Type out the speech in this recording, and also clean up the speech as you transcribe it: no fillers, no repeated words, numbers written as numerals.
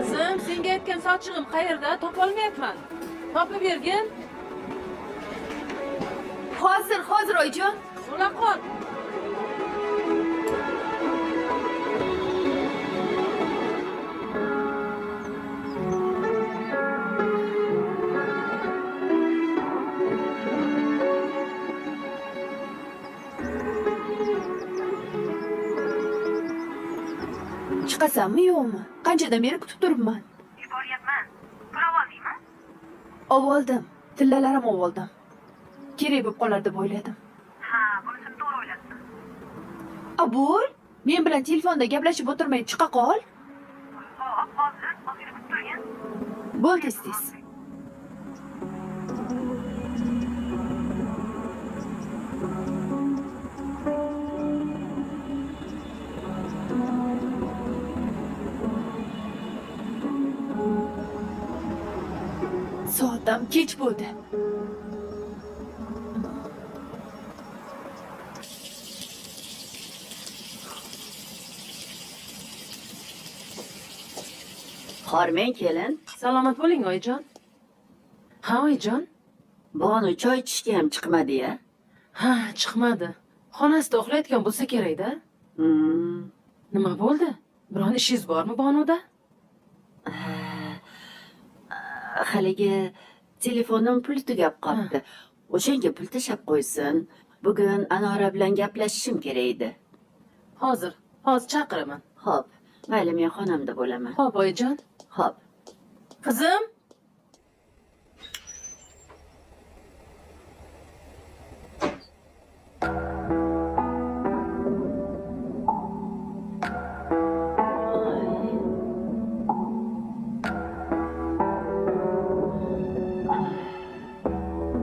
Qizim, senga aytgan sochig'im qayerda? Topolmayapman. Topib bergin. Hozir oyijon. Bo'la qol. Chiqasanmi yo'qmi? Qanchadan beri kutib turibman. Yuboryapman. Pul oldingmi? Oldim. Tillalarim oldim. Kerak bo'lib qolar deb o'yladim. Ha, bunisini to'g'ri o'ylabsan. Abul, men bilan telefonda gaplashib o'tirmay chiqa qol. Hop, hozir kutib turgin. Bo'ldi, tez. Soatim kech bo'ldi. Hormang kelin. Salomat bo'ling, oyijon. Ha, oyijon. Bonu choy ichishga ham chiqmadi-ya. Ha, chiqmadi. Xonasida uxlayotgan bo'lsa kerak-da. Nima bo'ldi? Biron ishingiz bormi Bonuda? Haligi telefonim puli tugab qoldi. O'shanga pul tashab qo'ysin. Bugun Anora bilan gaplashishim kerak edi. Hozir chaqiraman. Xo'p, mayli men xonamda bo'laman. Xo'p, oyijon. Xo'p. Qizim,